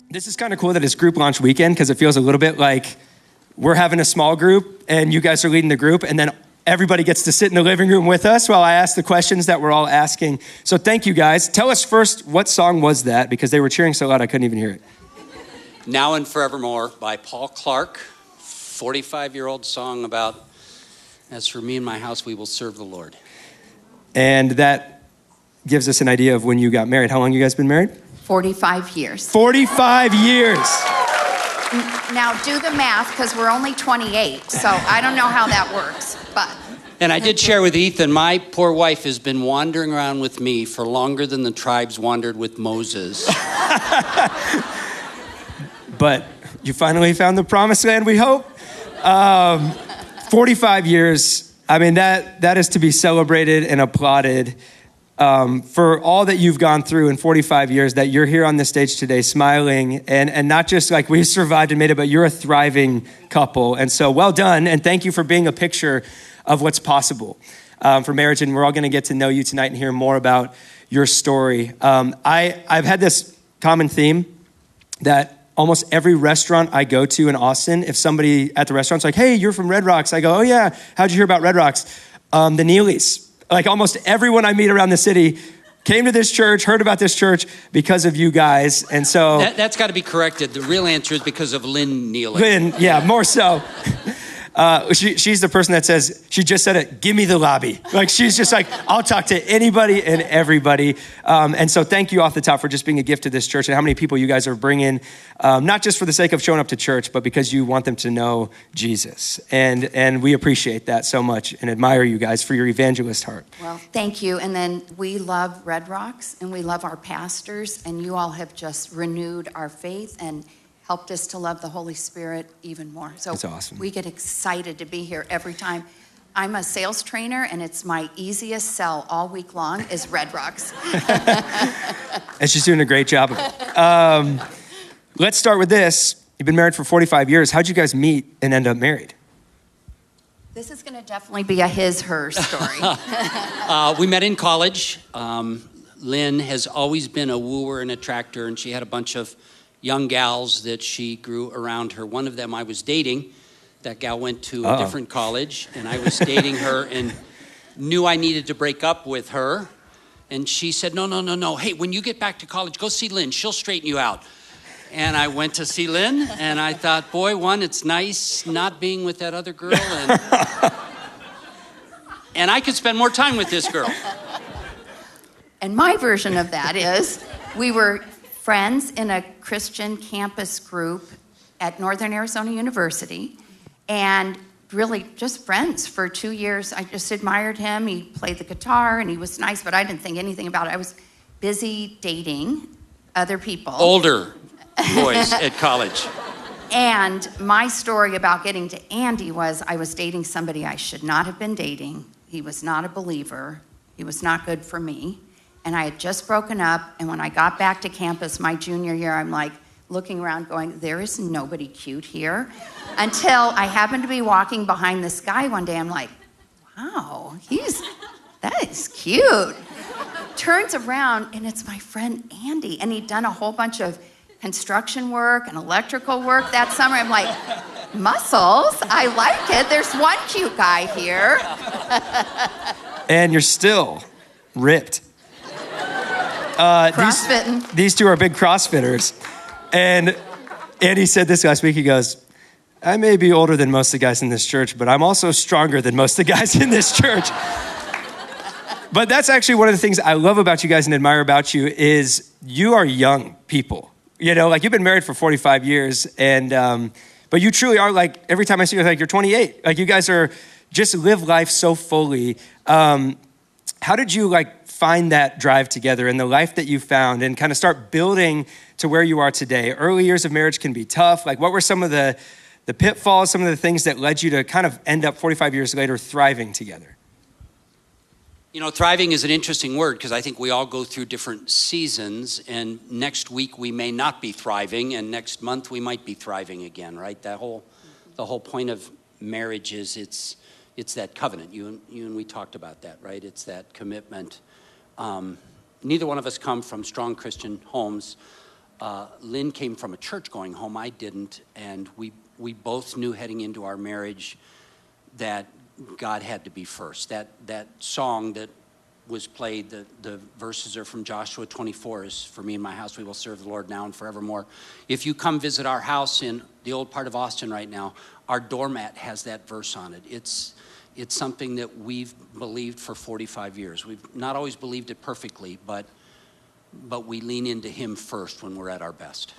This is kind of cool that it's group launch weekend because it feels a little bit like we're having a small group and you guys are leading the group, and then everybody gets to sit in the living room with us while I ask the questions that we're all asking. So thank you guys. Tell us first, what song was that? Because they were cheering so loud I couldn't even hear it. Now and Forevermore by Paul Clark, 45-year-old song about, as for me and my house, we will serve the Lord. And that gives us an idea of when you got married. How long you guys been married? 45 years. 45 years. Now do the math, because we're only 28, so I don't know how that works, but. And I did share with Ethan, my poor wife has been wandering around with me for longer than the tribes wandered with Moses. But you finally found the promised land, we hope. 45 years, I mean, that is to be celebrated and applauded. For all that you've gone through in 45 years, that you're here on this stage today smiling and not just like we survived and made it, but you're a thriving couple. And so well done. And thank you for being a picture of what's possible for marriage. And we're all going to get to know you tonight and hear more about your story. I've had this common theme that almost every restaurant I go to in Austin, if somebody at the restaurant's like, hey, you're from Red Rocks, I go, oh yeah, how'd you hear about Red Rocks? The Neillies. Like almost everyone I meet around the city came to this church, heard about this church because of you guys. And so that's got to be corrected. The real answer is because of Lynn Neilly. Lynn, yeah, more so. She's the person that says, she just said it, give me the lobby. Like she's just like, I'll talk to anybody and everybody. And so thank you off the top for just being a gift to this church and how many people you guys are bringing, not just for the sake of showing up to church, but because you want them to know Jesus. And we appreciate that so much and admire you guys for your evangelist heart. Well, thank you. And then we love Red Rocks and we love our pastors, and you all have just renewed our faith and helped us to love the Holy Spirit even more. So that's awesome. We get excited to be here every time. I'm a sales trainer, and it's my easiest sell all week long is Red Rocks. And she's doing a great job of it. Let's start with this. You've been married for 45 years. How'd you guys meet and end up married? This is going to definitely be a his-her story. We met in college. Lynn has always been a wooer and attractor, and she had a bunch of young gals that she grew around her. One of them I was dating. That gal went to a different college, and I was dating her and knew I needed to break up with her. And she said, no. Hey, when you get back to college, go see Lynn. She'll straighten you out. And I went to see Lynn, and I thought, boy, one, it's nice not being with that other girl, and I could spend more time with this girl. And my version of that is we were friends in a Christian campus group at Northern Arizona University, and really just friends for 2 years. I just admired him. He played the guitar and he was nice, but I didn't think anything about it. I was busy dating other people. Older boys at college. And my story about getting to Andy was I was dating somebody I should not have been dating. He was not a believer. He was not good for me. And I had just broken up, and when I got back to campus my junior year, I'm like looking around going, there is nobody cute here. Until I happened to be walking behind this guy one day, I'm like, wow, that is cute. Turns around, and it's my friend Andy, and he'd done a whole bunch of construction work and electrical work that summer. I'm like, muscles, I like it. There's one cute guy here. And you're still ripped. CrossFitting. These two are big CrossFitters. And Andy said this last week. He goes, I may be older than most of the guys in this church, but I'm also stronger than most of the guys in this church. But that's actually one of the things I love about you guys and admire about you is you are young people. You know, like you've been married for 45 years, and but you truly are like, every time I see you, like you're 28. Like you guys are just live life so fully. How did you like find that drive together and the life that you found and kind of start building to where you are today? Early years of marriage can be tough. Like what were some of the pitfalls, some of the things that led you to kind of end up 45 years later thriving together? You know, thriving is an interesting word because I think we all go through different seasons, and next week we may not be thriving, and next month we might be thriving again, right? The whole point of marriage is it's that covenant. You and we talked about that, right? It's that commitment. Neither one of us come from strong Christian homes. Lynn came from a church-going home. I didn't, and we both knew heading into our marriage that God had to be first. That song that was played, the verses are from Joshua 24, is for me and my house, we will serve the Lord now and forevermore. If you come visit our house in the old part of Austin right now, our doormat has that verse on it. It's something that we've believed for 45 years. We've not always believed it perfectly, but we lean into him first when we're at our best.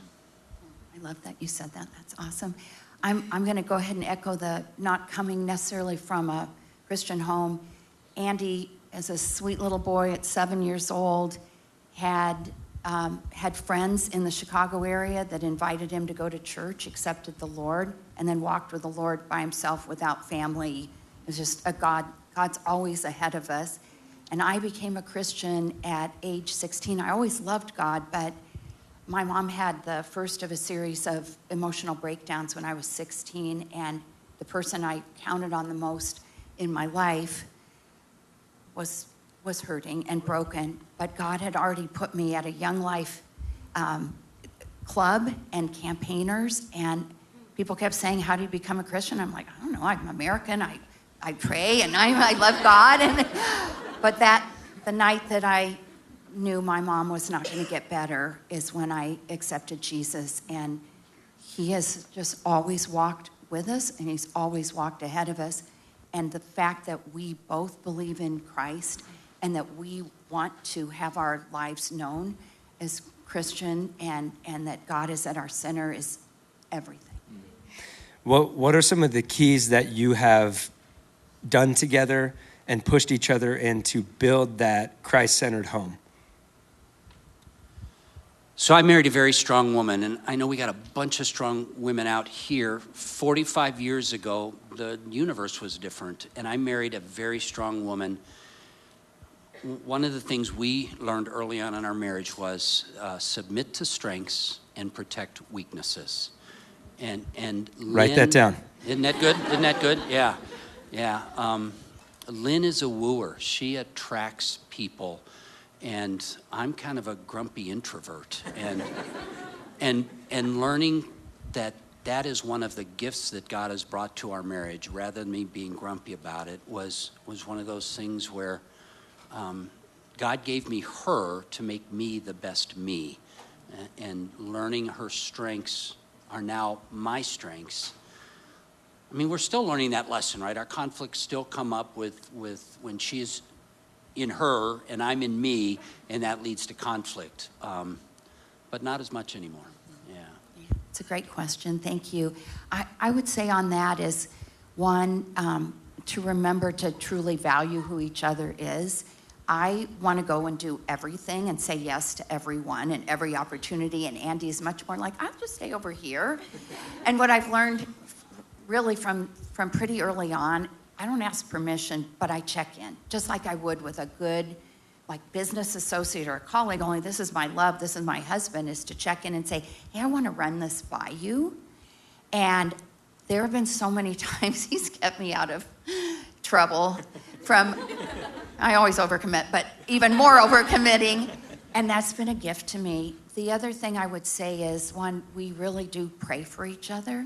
I love that you said that. That's awesome. I'm going to go ahead and echo the not coming necessarily from a Christian home. Andy, as a sweet little boy at 7 years old, had friends in the Chicago area that invited him to go to church, accepted the Lord, and then walked with the Lord by himself without family. It was just God's always ahead of us. And I became a Christian at age 16. I always loved God, but my mom had the first of a series of emotional breakdowns when I was 16, and the person I counted on the most in my life was hurting and broken. But God had already put me at a Young Life club and campaigners, and people kept saying, how do you become a Christian? I'm like, I don't know, I'm American, I pray, and I love God. But the night that I knew my mom was not going to get better is when I accepted Jesus, and he has just always walked with us, and he's always walked ahead of us. And the fact that we both believe in Christ and that we want to have our lives known as Christian and that God is at our center is everything. What are some of the keys that you have done together and pushed each other in to build that Christ-centered home? So I married a very strong woman, and I know we got a bunch of strong women out here. 45 years ago, the universe was different, and I married a very strong woman. One of the things we learned early on in our marriage was submit to strengths and protect weaknesses. And Write that down. Isn't that good? Isn't that good? Yeah. Lynn is a wooer. She attracts people. And I'm kind of a grumpy introvert, and learning that is one of the gifts that God has brought to our marriage, rather than me being grumpy about it, was one of those things where God gave me her to make me the best me, and learning her strengths are now my strengths. I mean, we're still learning that lesson, right? Our conflicts still come up with when she's in her and I'm in me, and that leads to conflict, but not as much anymore. Yeah. It's a great question. Thank you. I would say on that is, one, to remember to truly value who each other is. I want to go and do everything and say yes to everyone and every opportunity, and Andy is much more like, I'll just stay over here. And what I've learned really from pretty early on, I don't ask permission, but I check in, just like I would with a good business associate or a colleague, only this is my love, this is my husband, is to check in and say, hey, I want to run this by you. And there have been so many times he's kept me out of trouble from, I always overcommit, but even more overcommitting, and that's been a gift to me. The other thing I would say is, one, we really do pray for each other.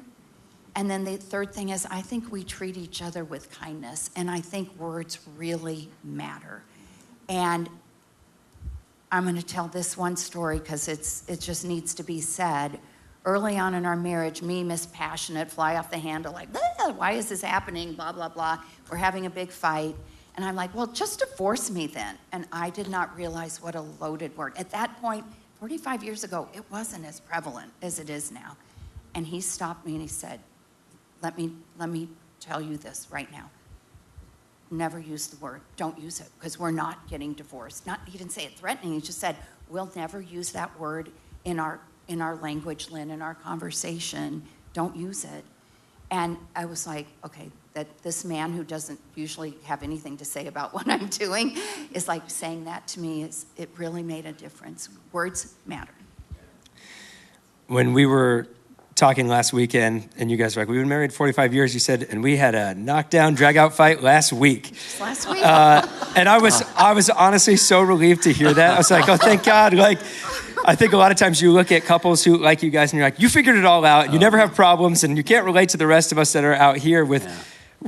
And then the third thing is, I think we treat each other with kindness, and I think words really matter. And I'm going to tell this one story because it just needs to be said. Early on in our marriage, me, Miss Passionate, fly off the handle, like, why is this happening, blah, blah, blah. We're having a big fight. And I'm like, well, just divorce me then. And I did not realize what a loaded word. At that point, 45 years ago, it wasn't as prevalent as it is now. And he stopped me and he said, let me tell you this right now. Never use the word. Don't use it, because we're not getting divorced. He didn't say it threatening. He just said, we'll never use that word in our language, Lynn, in our conversation. Don't use it. And I was like, okay, that this man who doesn't usually have anything to say about what I'm doing is like saying that to me. It really made a difference. Words matter. When we were talking last weekend, and you guys were like, we've been married 45 years, you said, and we had a knockdown, drag-out fight last week. Just last week. And I was honestly so relieved to hear that. I was like, oh, thank God. I think a lot of times you look at couples who like you guys and you're like, you figured it all out. You never have problems and you can't relate to the rest of us that are out here with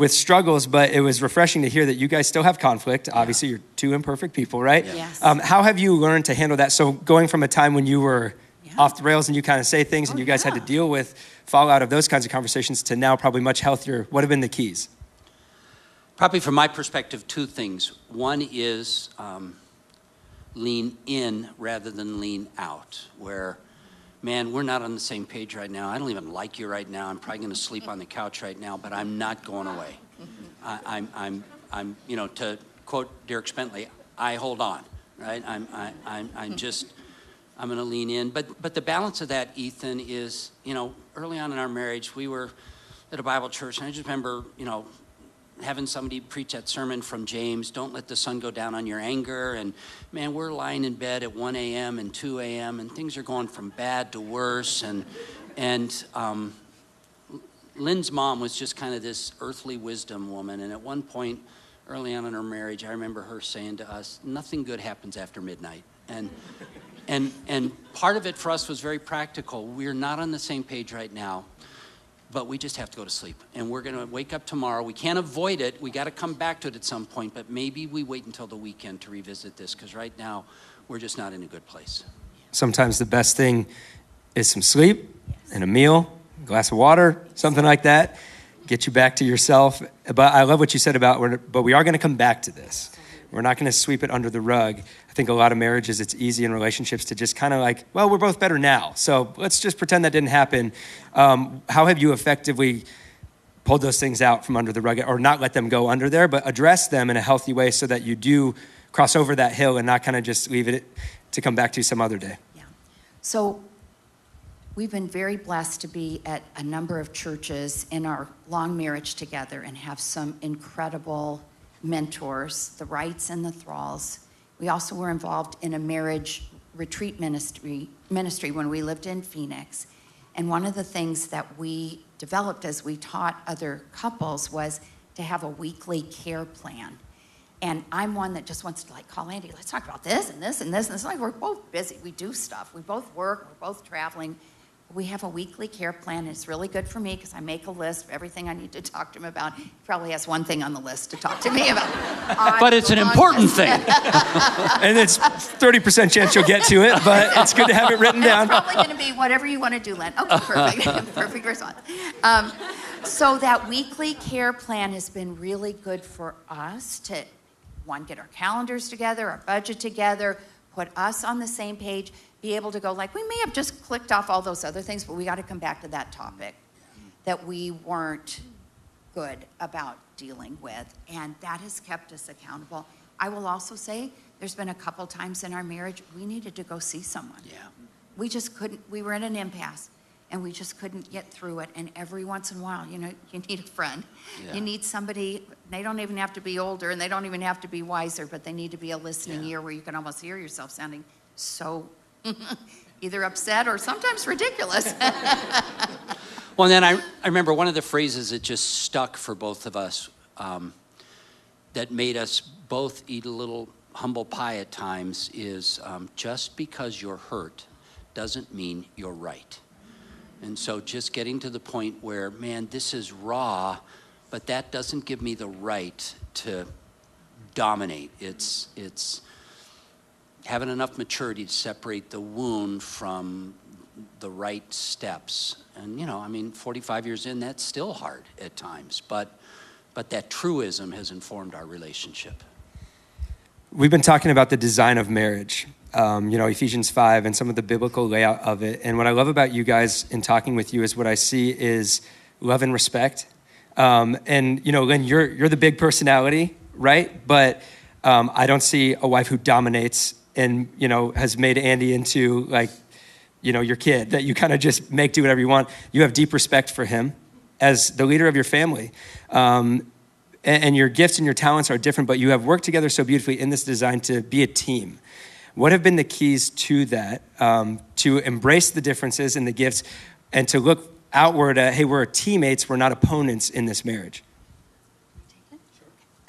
struggles. But it was refreshing to hear that you guys still have conflict. Obviously, you're two imperfect people, right? Yes. How have you learned to handle that? So going from a time when you were off the rails and you kind of say things and you guys had to deal with fallout of those kinds of conversations to now probably much healthier, what have been the keys? Probably from my perspective, two things. One is lean in rather than lean out, where, man, we're not on the same page right now. I don't even like you right now. I'm probably going to sleep on the couch right now, but I'm not going away. I'm to quote Derek Spentley, I hold on, right? I'm going to lean in. But the balance of that, Ethan, is, early on in our marriage, we were at a Bible church, and I just remember, having somebody preach that sermon from James, don't let the sun go down on your anger. And man, we're lying in bed at 1 a.m. and 2 a.m. and things are going from bad to worse. And Lynn's mom was just kind of this earthly wisdom woman. And at one point early on in her marriage, I remember her saying to us, nothing good happens after midnight. And part of it for us was very practical. We're not on the same page right now, but we just have to go to sleep. And we're going to wake up tomorrow. We can't avoid it. We got to come back to it at some point, but maybe we wait until the weekend to revisit this, because right now we're just not in a good place. Sometimes the best thing is some sleep and a meal, a glass of water, something like that. Get you back to yourself. But I love what you said about, but we are going to come back to this. We're not going to sweep it under the rug. I think a lot of marriages, it's easy in relationships to just kind of like, well, we're both better now, so let's just pretend that didn't happen. How have you effectively pulled those things out from under the rug, or not let them go under there, but address them in a healthy way so that you do cross over that hill and not kind of just leave it to come back to some other day? Yeah. So we've been very blessed to be at a number of churches in our long marriage together and have some incredible mentors, the Wrights and the Thralls. We also were involved in a marriage retreat ministry when we lived in Phoenix. And one of the things that we developed as we taught other couples was to have a weekly care plan. And I'm one that just wants to call Andy, let's talk about this and this and this. And it's like we're both busy. We do stuff. We both work. We're both traveling. We have a weekly care plan. It's really good for me because I make a list of everything I need to talk to him about. He probably has one thing on the list to talk to me about. But it's an important thing. And it's 30% chance you'll get to it, but it's good to have it written down. It's probably going to be whatever you want to do, Len. Okay, perfect. Perfect response. So that weekly care plan has been really good for us to, one, get our calendars together, our budget together, put us on the same page, be able to go we may have just clicked off all those other things, but we got to come back to that topic that we weren't good about dealing with. And that has kept us accountable. I will also say there's been a couple times in our marriage we needed to go see someone. Yeah. We just couldn't, we were in an impasse and we just couldn't get through it. And every once in a while, you need a friend. Yeah. You need somebody, they don't even have to be older and they don't even have to be wiser, but they need to be a listening ear where you can almost hear yourself sounding so either upset or sometimes ridiculous. Well, then I remember one of the phrases that just stuck for both of us that made us both eat a little humble pie at times is just because you're hurt doesn't mean you're right. And so just getting to the point where, man, this is raw, but that doesn't give me the right to dominate. It's having enough maturity to separate the wound from the right steps. And 45 years in, that's still hard at times, but that truism has informed our relationship. We've been talking about the design of marriage, Ephesians 5 and some of the biblical layout of it. And what I love about you guys in talking with you is what I see is love and respect. Lynn, you're the big personality, right? But I don't see a wife who dominates and, has made Andy into your kid that you kind of just make do whatever you want. You have deep respect for him as the leader of your family. And your gifts and your talents are different, but you have worked together so beautifully in this design to be a team. What have been the keys to that, to embrace the differences in the gifts and to look outward at, hey, we're teammates, we're not opponents in this marriage?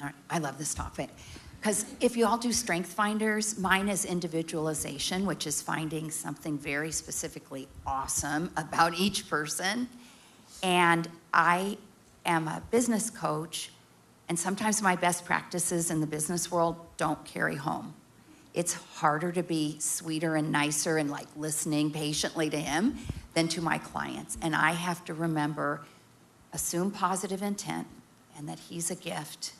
All right, I love this topic. Because if you all do strength finders, mine is individualization, which is finding something very specifically awesome about each person. And I am a business coach, and sometimes my best practices in the business world don't carry home. It's harder to be sweeter and nicer and like listening patiently to him than to my clients. And I have to remember, assume positive intent, and that he's a gift,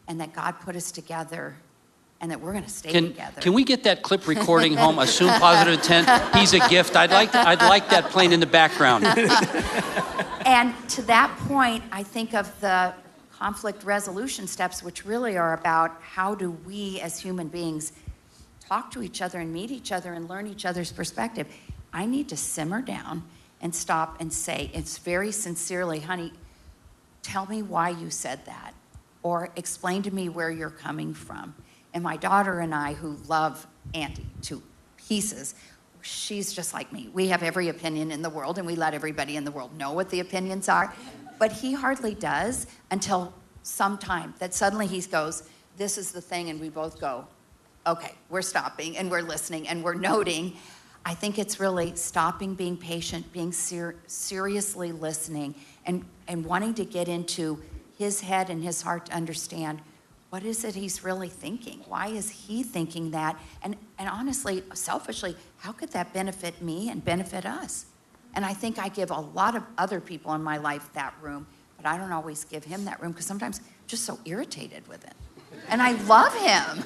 and that God put us together, and that we're going to stay together. Can we get that clip recording home? Assume positive intent. He's a gift. I'd like that playing in the background. And to that point, I think of the conflict resolution steps, which really are about how do we as human beings talk to each other and meet each other and learn each other's perspective. I need to simmer down and stop and say, it's very sincerely, honey, tell me why you said that, or explain to me where you're coming from. And my daughter and I, who love Andy to pieces, she's just like me. We have every opinion in the world, and we let everybody in the world know what the opinions are. But he hardly does until sometime that suddenly he goes, this is the thing, and we both go, okay, we're stopping, and we're listening, and we're noting. I think it's really stopping, being patient, being seriously listening, and wanting to get into his head and his heart to understand what is it he's really thinking? Why is he thinking that? And honestly, selfishly, how could that benefit me and benefit us? And I think I give a lot of other people in my life that room, but I don't always give him that room because sometimes I'm just so irritated with it. And I love him.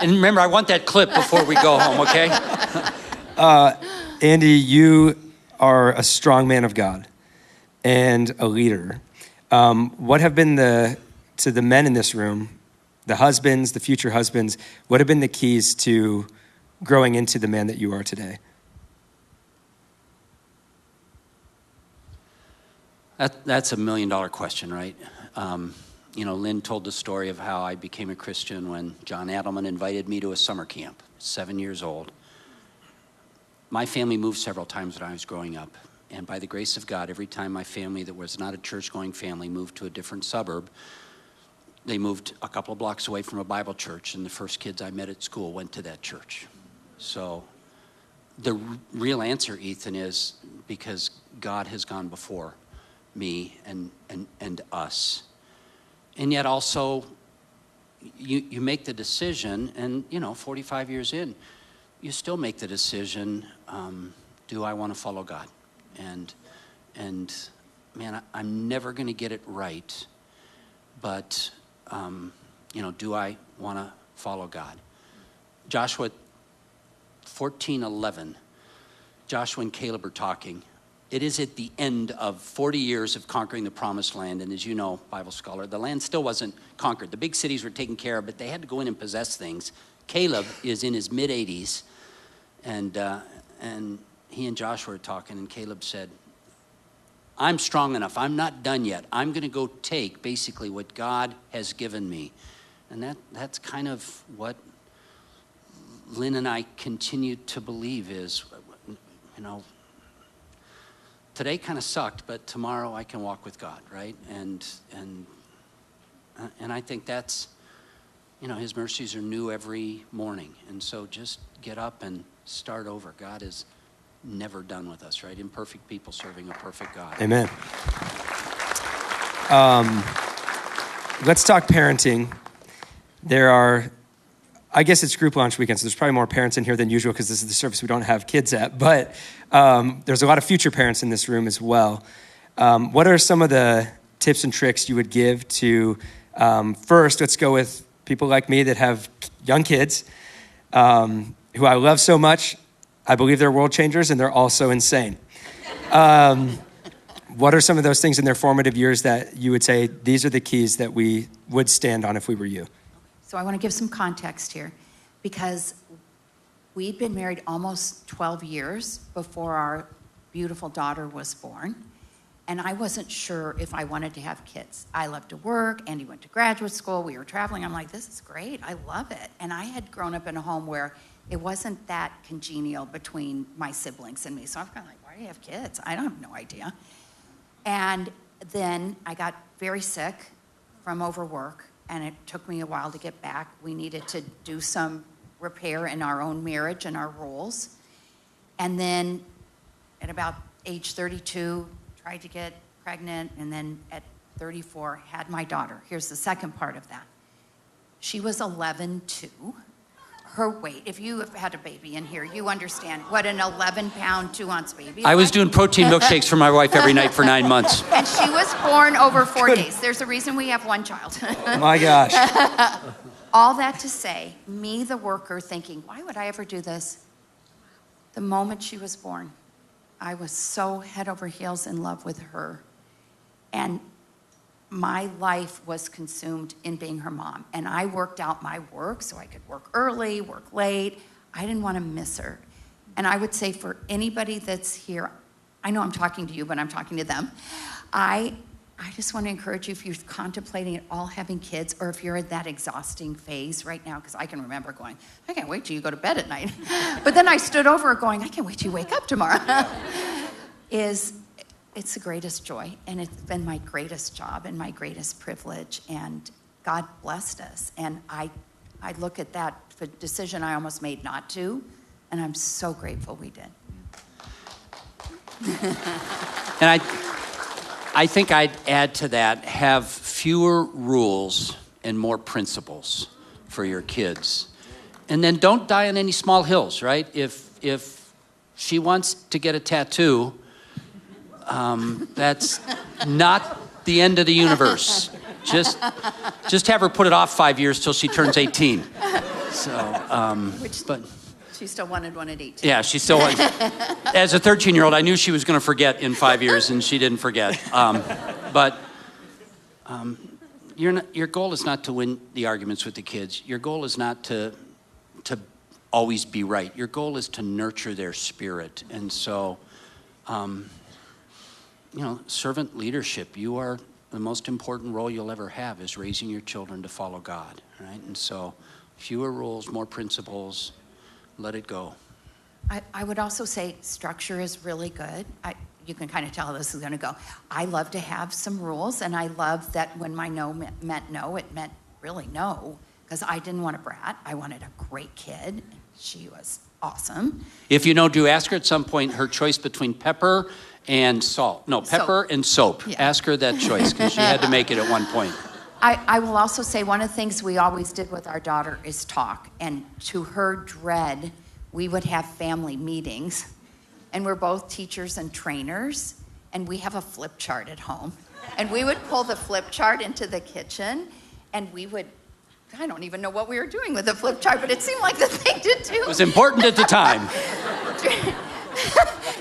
And remember, I want that clip before we go home, okay? Andy, you are a strong man of God and a leader. What have been to the men in this room, the husbands, the future husbands, what have been the keys to growing into the man that you are today? That's $1 million question, right? Lynn told the story of how I became a Christian when John Adelman invited me to a summer camp, 7 years old. My family moved several times when I was growing up. And by the grace of God, every time my family that was not a church-going family moved to a different suburb, they moved a couple of blocks away from a Bible church, and the first kids I met at school went to that church. So the real answer, Ethan, is because God has gone before me and us. And yet also, you make the decision, and 45 years in, you still make the decision, do I want to follow God? And man, I'm never going to get it right, but, do I want to follow God? Joshua 14:11, Joshua and Caleb are talking. It is at the end of 40 years of conquering the promised land, and as you know, Bible scholar, the land still wasn't conquered. The big cities were taken care of, but they had to go in and possess things. Caleb is in his mid-80s, and he and Joshua are talking, and Caleb said, I'm strong enough. I'm not done yet. I'm going to go take basically what God has given me. And that's kind of what Lynn and I continue to believe is, today kind of sucked, but tomorrow I can walk with God, right? And I think that's, his mercies are new every morning. And so just get up and start over. God is never done with us, right? Imperfect people serving a perfect God. Amen. Let's talk parenting. There are, I guess it's group launch weekend, so there's probably more parents in here than usual because this is the service we don't have kids at, but there's a lot of future parents in this room as well. What are some of the tips and tricks you would give to, first, let's go with people like me that have young kids who I love so much. I believe they're world changers, and they're also insane. What are some of those things in their formative years that you would say, these are the keys that we would stand on if we were you? So I want to give some context here, because we'd been married almost 12 years before our beautiful daughter was born, and I wasn't sure if I wanted to have kids. I loved to work, Andy went to graduate school, we were traveling. I'm like, this is great, I love it. And I had grown up in a home where it wasn't that congenial between my siblings and me. So I'm kind of like, why do you have kids? I don't have no idea. And then I got very sick from overwork, and it took me a while to get back. We needed to do some repair in our own marriage and our roles. And then at about age 32, tried to get pregnant, and then at 34, had my daughter. Here's the second part of that. She was 11'2". Her weight, if you have had a baby in here, you understand what an 11-pound, 2-ounce baby is. I was doing protein milkshakes for my wife every night for 9 months. And she was born over 4 days. There's a reason we have one child. My gosh. All that to say, me, the worker, thinking, why would I ever do this? The moment she was born, I was so head over heels in love with her. And my life was consumed in being her mom. And I worked out my work so I could work early, work late. I didn't want to miss her. And I would say for anybody that's here, I know I'm talking to you, but I'm talking to them. I just want to encourage you, if you're contemplating at all having kids, or if you're at that exhausting phase right now, because I can remember going, I can't wait till you go to bed at night. But then I stood over going, I can't wait till you wake up tomorrow. It's the greatest joy, and it's been my greatest job and my greatest privilege, and God blessed us. And I look at that decision I almost made not to, and I'm so grateful we did. And I think I'd add to that, have fewer rules and more principles for your kids. And then don't die on any small hills, right? If she wants to get a tattoo, that's not the end of the universe. Just have her put it off 5 years till she turns 18. So, but She still wanted one at 18. yeah, she still wanted. As a 13-year-old, I knew she was going to forget in 5 years, and she didn't forget. But your goal is not to win the arguments with the kids. Your goal is not to always be right. Your goal is to nurture their spirit, and so. Servant leadership, you are the most important role you'll ever have, is raising your children to follow God, right? And so fewer rules, more principles, let it go. I would also say structure is really good. You can kind of tell how this is going to go. I love to have some rules, and I love that when my no meant no, it meant really no, because I didn't want a brat. I wanted a great kid. She was awesome. If you know Drew, ask her at some point her choice between pepper and salt. No, pepper Soap. and soap. Yeah. Ask her that choice, because she had to make it at one point. I will also say one of the things we always did with our daughter is talk. And to her dread, we would have family meetings. And we're both teachers and trainers. And we have a flip chart at home. And we would pull the flip chart into the kitchen. And we would, I don't even know what we were doing with the flip chart, but it seemed like the thing to do. It was important at the time.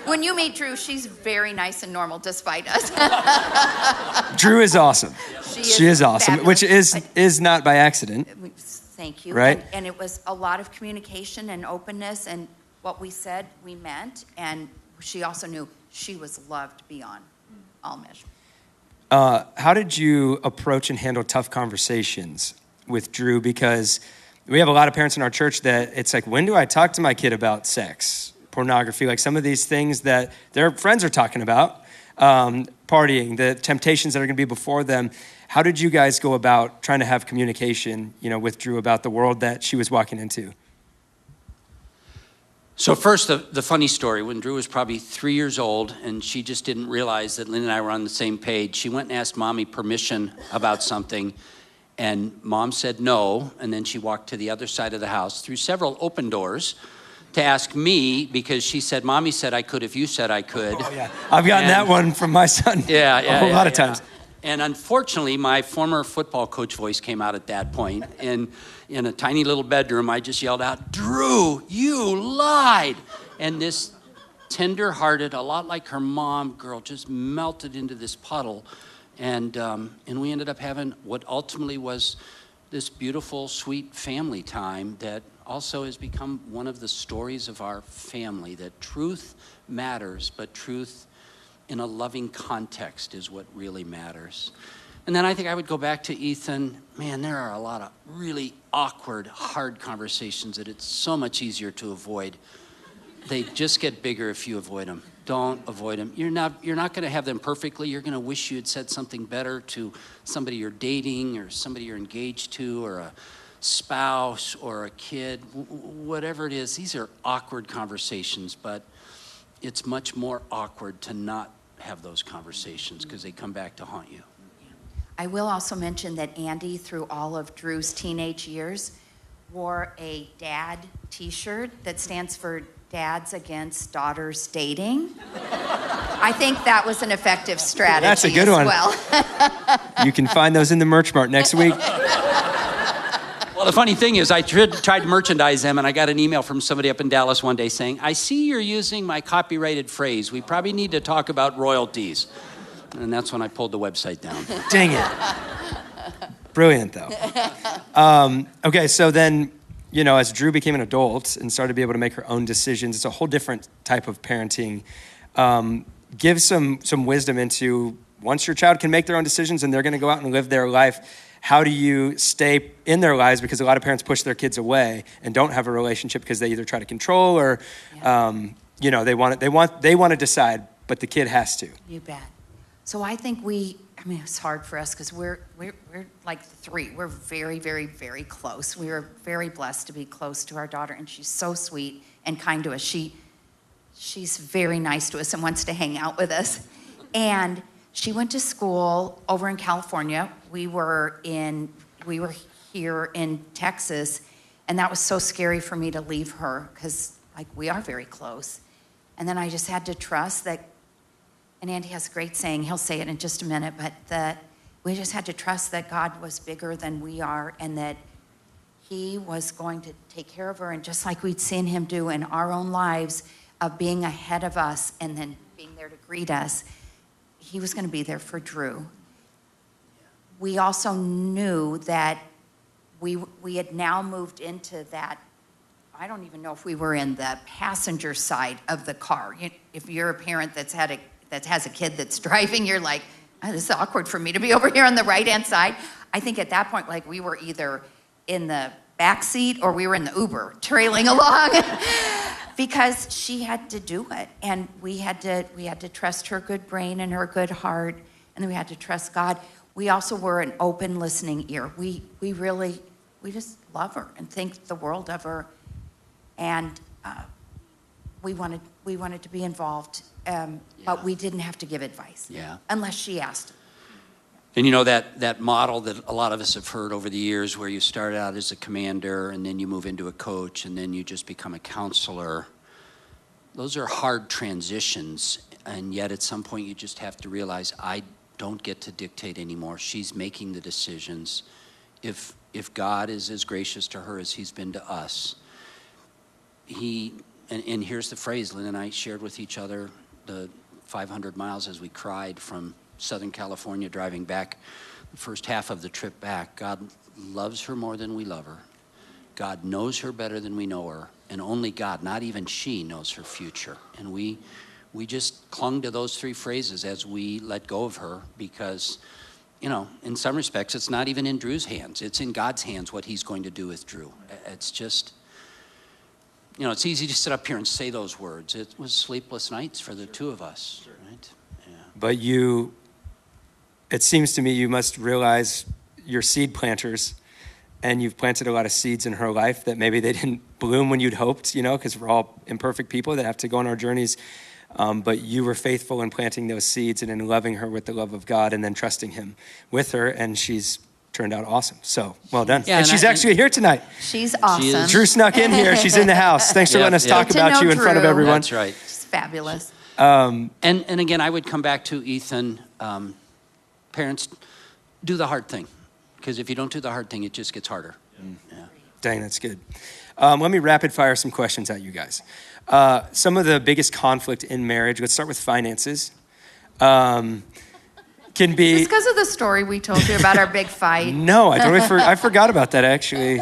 When you meet Drew, she's very nice and normal despite us. Drew is awesome. She is awesome, fabulous. which is not by accident. Thank you. Right? And it was a lot of communication and openness, and what we said, we meant. And she also knew she was loved beyond all measure. How did you approach and handle tough conversations with Drew? Because we have a lot of parents in our church that it's like, when do I talk to my kid about sex, pornography, like some of these things that their friends are talking about, partying, the temptations that are going to be before them. How did you guys go about trying to have communication, with Drew about the world that she was walking into? So first, the funny story, when Drew was probably 3 years old and she just didn't realize that Lynn and I were on the same page, she went and asked Mommy permission about something, and Mom said no, and then she walked to the other side of the house through several open doors to ask me, because she said, Mommy said I could if you said I could. Oh, yeah. I've gotten that one from my son a lot of times. And unfortunately, my former football coach voice came out at that point. And in a tiny little bedroom, I just yelled out, Drew, you lied. And this tender-hearted, a lot like her mom, girl just melted into this puddle. And we ended up having what ultimately was this beautiful, sweet family time that also has become one of the stories of our family, that truth matters, but truth in a loving context is what really matters. And then I think I would go back to Ethan. Man, there are a lot of really awkward, hard conversations that it's so much easier to avoid. They just get bigger if you avoid them. Don't avoid them. You're not going to have them perfectly. You're going to wish you had said something better to somebody you're dating or somebody you're engaged to or a spouse or a kid, whatever it is. These are awkward conversations, but it's much more awkward to not have those conversations because they come back to haunt you. I will also mention that Andy, through all of Drew's teenage years, wore a dad t-shirt that stands for Dads Against Daughters Dating. I think that was an effective strategy. That's a good one. Well. You can find those in the merch mart next week. Well, the funny thing is I tried to merchandise them, and I got an email from somebody up in Dallas one day saying, I see you're using my copyrighted phrase. We probably need to talk about royalties. And that's when I pulled the website down. Dang it. Brilliant, though. Okay, so then, as Drew became an adult and started to be able to make her own decisions, it's a whole different type of parenting. Give some wisdom into, once your child can make their own decisions and they're going to go out and live their life, how do you stay in their lives? Because a lot of parents push their kids away and don't have a relationship because they either try to control or, they want to decide, but the kid has to. You bet. So I think it's hard for us because we're like the three. We're very, very, very close. We are very blessed to be close to our daughter, and she's so sweet and kind to us. She's very nice to us and wants to hang out with us. And she went to school over in California. We were here in Texas, and that was so scary for me to leave her because we are very close. And then I just had to trust that. And Andy has a great saying, he'll say it in just a minute, but that we just had to trust that God was bigger than we are and that he was going to take care of her. And just like we'd seen him do in our own lives of being ahead of us and then being there to greet us, he was going to be there for Drew. We also knew that we had now moved into that. I don't even know if we were in the passenger side of the car. If you're a parent that has a kid that's driving, you're like, oh, this is awkward for me to be over here on the right-hand side. I think at that point, we were either in the back seat or we were in the Uber trailing along because she had to do it. And we had to trust her good brain and her good heart. And then we had to trust God. We also were an open listening ear. We just love her and think the world of her. And we wanted to be involved. But we didn't have to give advice unless she asked. And that model that a lot of us have heard over the years where you start out as a commander and then you move into a coach and then you just become a counselor, those are hard transitions. And yet at some point you just have to realize I don't get to dictate anymore. She's making the decisions. If God is as gracious to her as he's been to us, and here's the phrase Lynn and I shared with each other the 500 miles as we cried from Southern California driving back the first half of the trip back. God loves her more than we love her. God knows her better than we know her. And only God, not even she, knows her future. And we just clung to those three phrases as we let go of her because, in some respects, it's not even in Drew's hands. It's in God's hands what he's going to do with Drew. It's just... it's easy to sit up here and say those words. It was sleepless nights for the two of us, right? Yeah. But it seems to me you must realize you're seed planters and you've planted a lot of seeds in her life that maybe they didn't bloom when you'd hoped, because we're all imperfect people that have to go on our journeys. But you were faithful in planting those seeds and in loving her with the love of God and then trusting him with her, and she's turned out awesome. So, well done. Yeah, and she's actually here tonight. She's awesome. Drew snuck in here. She's in the house. Thanks for letting us talk about you in front of everyone. That's right. She's fabulous. And again, I would come back to Ethan. Parents, do the hard thing. Because if you don't do the hard thing, it just gets harder. Yeah. Dang, that's good. Let me rapid fire some questions at you guys. Some of the biggest conflict in marriage, let's start with finances. Can be just because of the story we told you about our big fight. No, I forgot about that actually.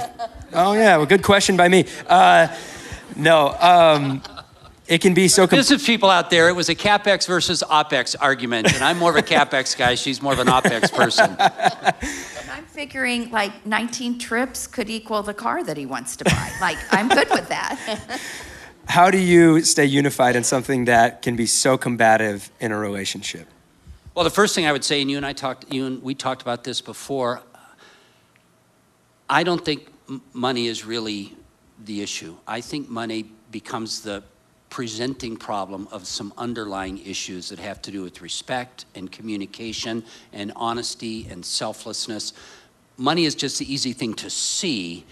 Oh yeah, well, good question by me. It can be so. Business people out there, it was a CapEx versus OpEx argument, and I'm more of a CapEx guy. She's more of an OpEx person. And I'm figuring 19 trips could equal the car that he wants to buy. I'm good with that. How do you stay unified in something that can be so combative in a relationship? Well, the first thing I would say, and we talked about this before, I don't think money is really the issue. I think money becomes the presenting problem of some underlying issues that have to do with respect and communication and honesty and selflessness. Money is just the easy thing to see,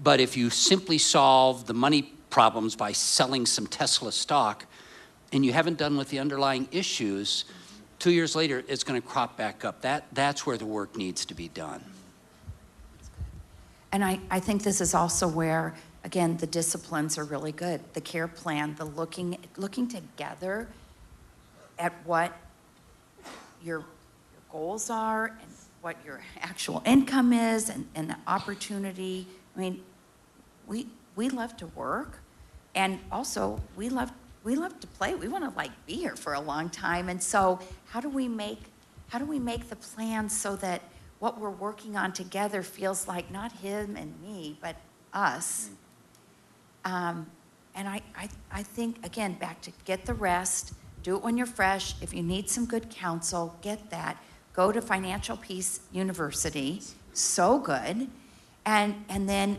but if you simply solve the money problems by selling some Tesla stock and you haven't done with the underlying issues, 2 years later, it's going to crop back up. That's where the work needs to be done. And I think this is also where, again, the disciplines are really good. The care plan, the looking together at what your goals are and what your actual income is and the opportunity. I mean, we love to work, and also we love to play. We want to be here for a long time. And so how do we make the plan so that what we're working on together feels like not him and me, but us? And I think, again, back to get the rest, do it when you're fresh. If you need some good counsel, get that. Go to Financial Peace University, so good. And then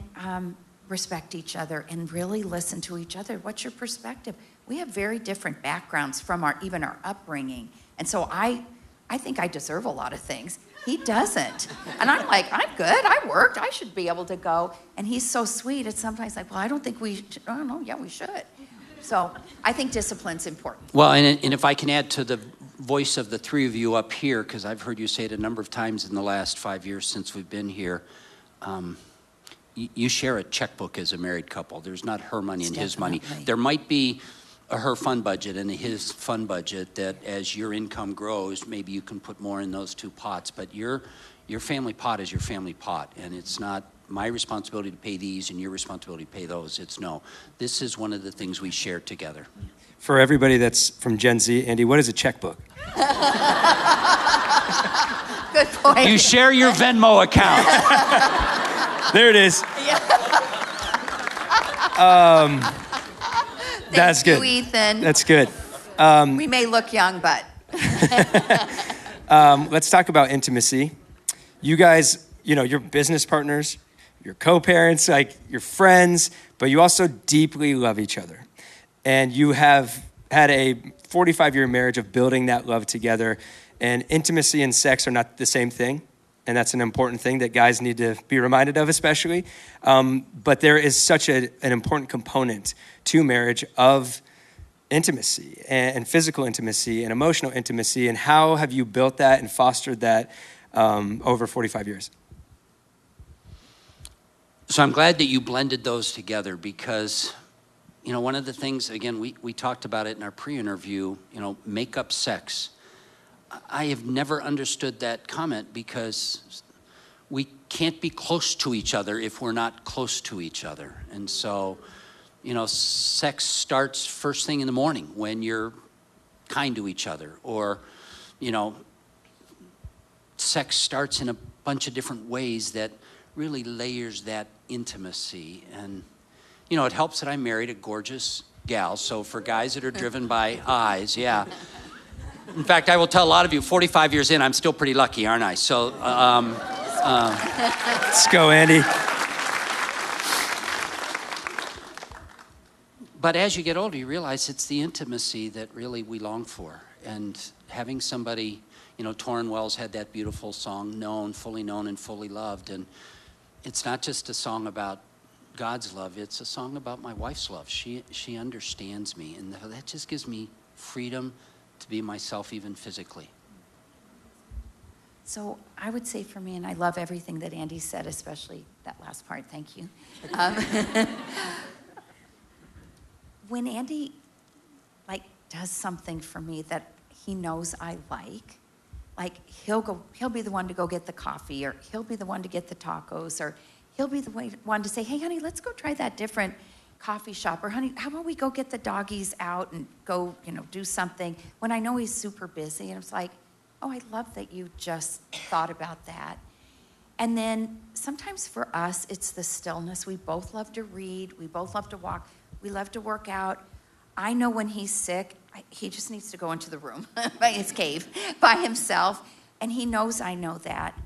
respect each other and really listen to each other. What's your perspective? We have very different backgrounds from even our upbringing. And so I think I deserve a lot of things. He doesn't. And I'm like, I'm good. I worked. I should be able to go. And he's so sweet. It's sometimes like, well, I don't think we should. Oh, no, yeah, we should. So I think discipline's important. Well, and if I can add to the voice of the three of you up here, because I've heard you say it a number of times in the last 5 years since we've been here, you share a checkbook as a married couple. There's not her money and his money. There might be a her fund budget and a his fund budget that as your income grows, maybe you can put more in those two pots. But your family pot is your family pot, and it's not my responsibility to pay these and your responsibility to pay those. It's no. This is one of the things we share together. For everybody that's from Gen Z, Andy, what is a checkbook? Good point. You share your Venmo account. There it is. That's good. Thank you, Ethan. That's good. We may look young, but. Let's talk about intimacy. You guys, you're business partners, you're co-parents, you're friends, but you also deeply love each other. And you have had a 45-year marriage of building that love together. And intimacy and sex are not the same thing. And that's an important thing that guys need to be reminded of, especially. But there is such an important component to marriage of intimacy and physical intimacy and emotional intimacy. And how have you built that and fostered that over 45 years? So I'm glad that you blended those together because, one of the things, again, we talked about it in our pre-interview, make up sex. I have never understood that comment because we can't be close to each other if we're not close to each other. And so, sex starts first thing in the morning when you're kind to each other, or, sex starts in a bunch of different ways that really layers that intimacy. And, it helps that I married a gorgeous gal. So for guys that are driven by eyes, yeah. In fact, I will tell a lot of you, 45 years in, I'm still pretty lucky, aren't I? So, let's go, Andy. But as you get older, you realize it's the intimacy that really we long for. And having somebody, Torrin Wells had that beautiful song, fully known and fully loved. And it's not just a song about God's love, it's a song about my wife's love. She understands me, and that just gives me freedom to be myself even physically. So I would say for me, and I love everything that Andy said, especially that last part, thank you. When Andy does something for me that he knows I like he'll be the one to go get the coffee, or he'll be the one to get the tacos, or he'll be the one to say, hey honey, let's go try that different coffee shop, or honey, how about we go get the doggies out and go, do something, when I know he's super busy. And it's like, oh, I love that you just thought about that. And then sometimes for us, it's the stillness. We both love to read. We both love to walk. We love to work out. I know when he's sick, he just needs to go into the room by his cave by himself. And he knows I know that.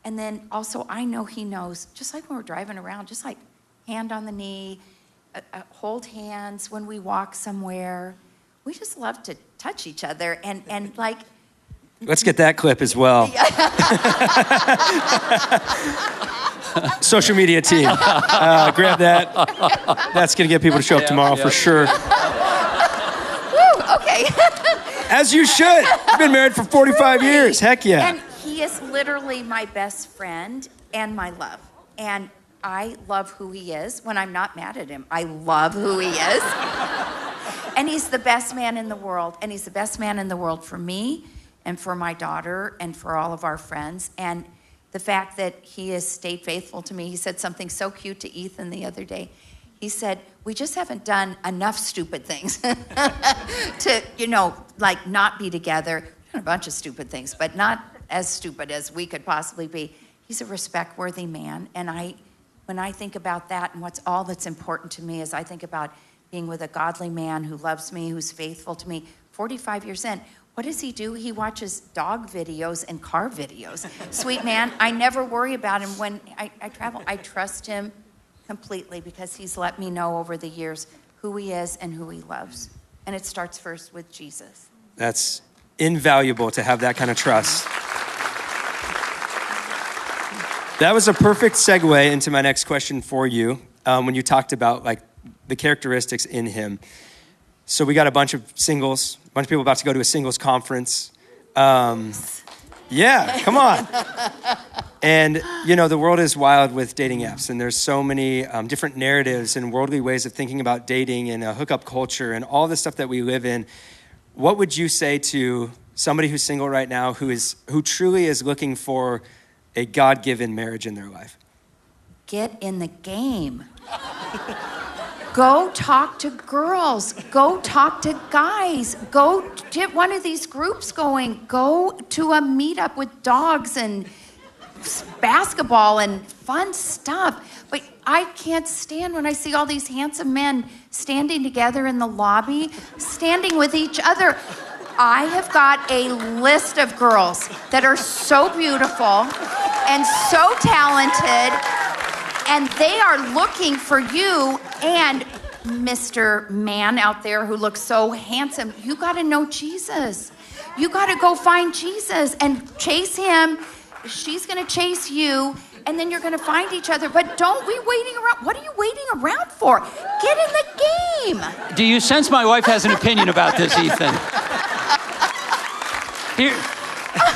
And then also I know he knows, just like when we're driving around, just like hand on the knee, hold hands when we walk somewhere. We just love to touch each other and like. Let's get that clip as well. Social media team, grab that. That's gonna get people to show up tomorrow for sure. Woo, okay. As you should. You've been married for 45 years. Heck yeah. And he is literally my best friend and my love. And I love who he is when I'm not mad at him. I love who he is. And he's the best man in the world. And he's the best man in the world for me and for my daughter and for all of our friends. And the fact that he has stayed faithful to me. He said something so cute to Ethan the other day. He said, we just haven't done enough stupid things to, like not be together. We've done a bunch of stupid things, but not as stupid as we could possibly be. He's a respect-worthy man. And when I think about that and all that's important to me is I think about being with a godly man who loves me, who's faithful to me. 45 years in, what does he do? He watches dog videos and car videos. Sweet man, I never worry about him when I travel. I trust him completely because he's let me know over the years who he is and who he loves. And it starts first with Jesus. That's invaluable to have that kind of trust. That was a perfect segue into my next question for you when you talked about like the characteristics in him. So we got a bunch of singles, a bunch of people about to go to a singles conference. Yeah, come on. And, the world is wild with dating apps, and there's so many different narratives and worldly ways of thinking about dating and hookup culture and all the stuff that we live in. What would you say to somebody who's single right now who truly is looking for a God-given marriage in their life? Get in the game. Go talk to girls. Go talk to guys. Go get one of these groups going. Go to a meetup with dogs and basketball and fun stuff. But I can't stand when I see all these handsome men standing together in the lobby, standing with each other. I have got a list of girls that are so beautiful and so talented, and they are looking for you. And Mr. Man out there who looks so handsome, you got to know Jesus. You got to go find Jesus and chase him. She's going to chase you, and then you're going to find each other. But don't be waiting around. What are you waiting around for? Get in the game. Do you sense my wife has an opinion about this, Ethan?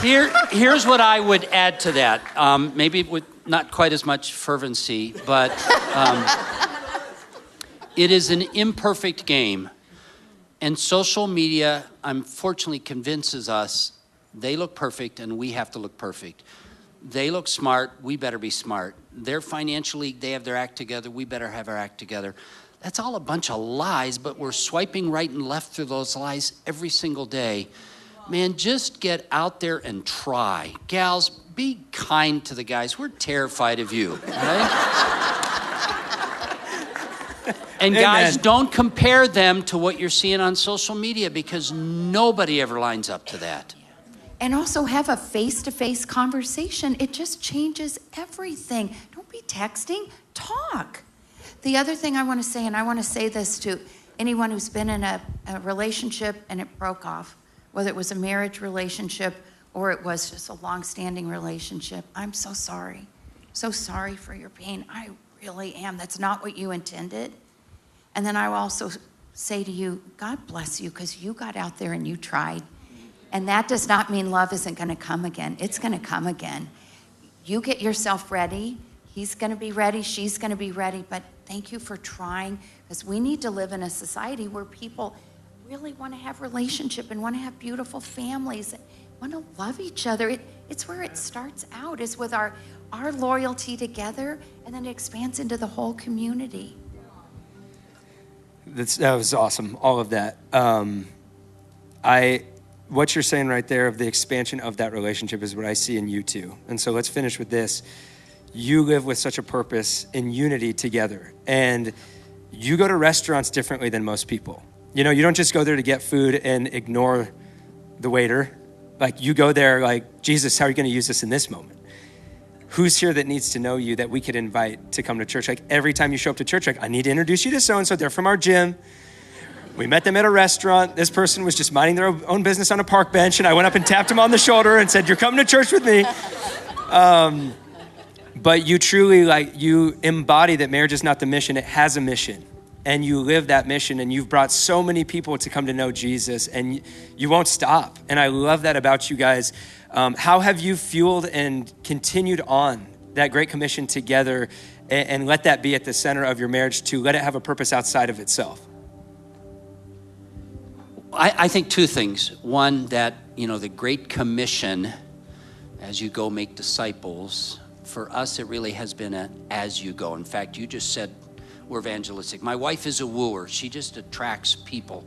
Here's what I would add to that. Maybe with not quite as much fervency, but it is an imperfect game. And social media, unfortunately, convinces us they look perfect and we have to look perfect. They look smart, we better be smart. They're financially, they have their act together, we better have our act together. That's all a bunch of lies, but we're swiping right and left through those lies every single day. Man, just get out there and try. Gals, be kind to the guys. We're terrified of you, right? And guys, don't compare them to what you're seeing on social media because nobody ever lines up to that. And also have a face-to-face conversation. It just changes everything. Don't be texting, talk. The other thing I want to say, and I want to say this to anyone who's been in a relationship and it broke off, whether it was a marriage relationship or it was just a long-standing relationship. I'm so sorry. So sorry for your pain. I really am. That's not what you intended. And then I will also say to you, God bless you, because you got out there and you tried. And that does not mean love isn't going to come again. It's going to come again. You get yourself ready. He's going to be ready. She's going to be ready. But thank you for trying, because we need to live in a society where people really want to have relationship and want to have beautiful families, and want to love each other. It's where it starts out, is with our loyalty together, and then it expands into the whole community. That was awesome, all of that. What you're saying right there of the expansion of that relationship is what I see in you too. And so let's finish with this. You live with such a purpose in unity together. And you go to restaurants differently than most people. You know, you don't just go there to get food and ignore the waiter. Like, you go there like, Jesus, how are you going to use this in this moment? Who's here that needs to know you that we could invite to come to church? Like, every time you show up to church, like, I need to introduce you to so-and-so. They're from our gym. We met them at a restaurant. This person was just minding their own business on a park bench, and I went up and tapped him on the shoulder and said, you're coming to church with me. But you truly, like, you embody that marriage is not the mission, it has a mission. And you live that mission, and you've brought so many people to come to know Jesus, and you won't stop. And I love that about you guys. How have you fueled and continued on that Great Commission together and let that be at the center of your marriage, to let it have a purpose outside of itself? I think two things. One, that, you know, the Great Commission, as you go make disciples, for us, it really has been as you go. In fact, you just said we're evangelistic. My wife is a wooer. She just attracts people.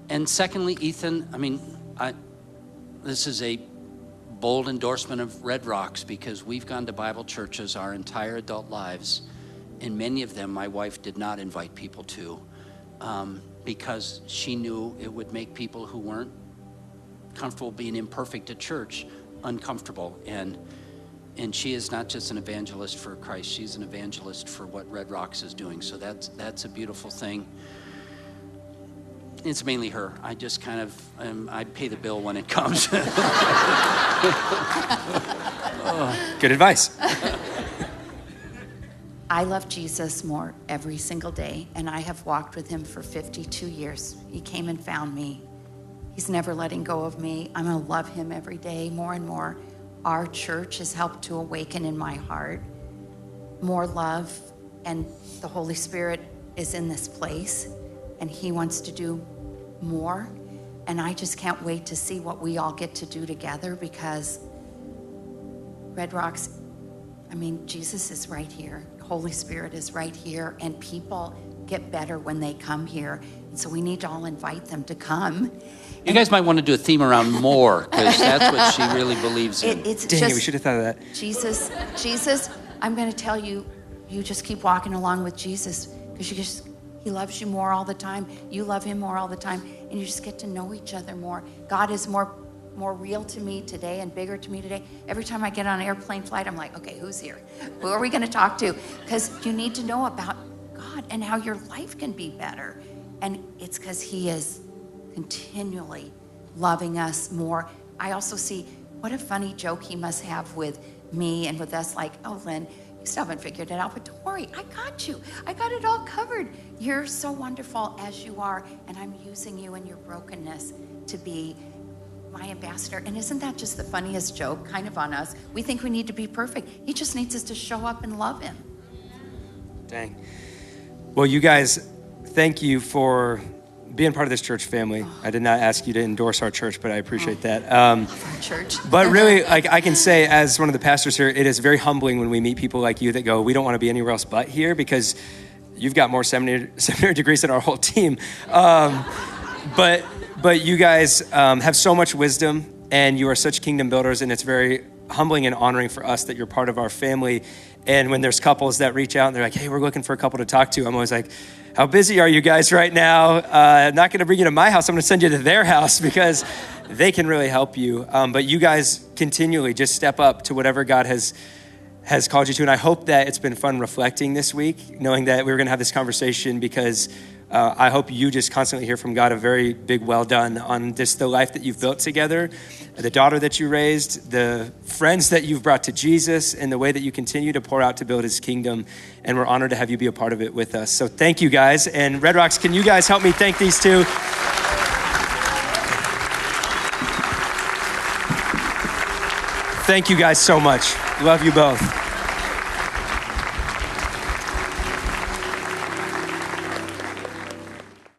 And secondly, Ethan, I mean, this is a bold endorsement of Red Rocks, because we've gone to Bible churches our entire adult lives, and many of them my wife did not invite people to, because she knew it would make people who weren't comfortable being imperfect at church uncomfortable. And she is not just an evangelist for Christ, she's an evangelist for what Red Rocks is doing. So that's a beautiful thing. It's mainly her. I just kind of, I pay the bill when it comes. Good advice. I love Jesus more every single day, and I have walked with him for 52 years. He came and found me. He's never letting go of me. I'm gonna love him every day more and more. Our church has helped to awaken in my heart more love, and the Holy Spirit is in this place, and he wants to do more. And I just can't wait to see what we all get to do together, because Red Rocks, I mean, Jesus is right here. Holy Spirit is right here, and people get better when they come here. And so we need to all invite them to come. You guys might want to do a theme around more, because that's what she really believes in. Dang it, we should have thought of that. Jesus, I'm going to tell you, you just keep walking along with Jesus, because he loves you more all the time. You love him more all the time, and you just get to know each other more. God is more real to me today and bigger to me today. Every time I get on an airplane flight, I'm like, okay, who's here? Who are we going to talk to? Because you need to know about God and how your life can be better. And it's because he is continually loving us more. I also see what a funny joke he must have with me and with us, like, oh, Lynn, you still haven't figured it out, but don't worry, I got you. I got it all covered. You're so wonderful as you are, and I'm using you in your brokenness to be my ambassador. And isn't that just the funniest joke kind of on us? We think we need to be perfect. He just needs us to show up and love him. Dang. Well, you guys, thank you for being part of this church family. I did not ask you to endorse our church, but I appreciate that. Our church. But really, like, I can say, as one of the pastors here, it is very humbling when we meet people like you that go, we don't want to be anywhere else but here, because you've got more seminary degrees than our whole team. But you guys have so much wisdom, and you are such kingdom builders, and it's very humbling and honoring for us that you're part of our family. And when there's couples that reach out and they're like, hey, we're looking for a couple to talk to, I'm always like, how busy are you guys right now? I'm not gonna bring you to my house, I'm gonna send you to their house, because they can really help you. But you guys continually just step up to whatever God has called you to. And I hope that it's been fun reflecting this week, knowing that we were gonna have this conversation, because I hope you just constantly hear from God a very big well done on just the life that you've built together, the daughter that you raised, the friends that you've brought to Jesus, and the way that you continue to pour out to build his kingdom. And we're honored to have you be a part of it with us. So thank you guys. And Red Rocks, can you guys help me thank these two? Thank you guys so much. Love you both.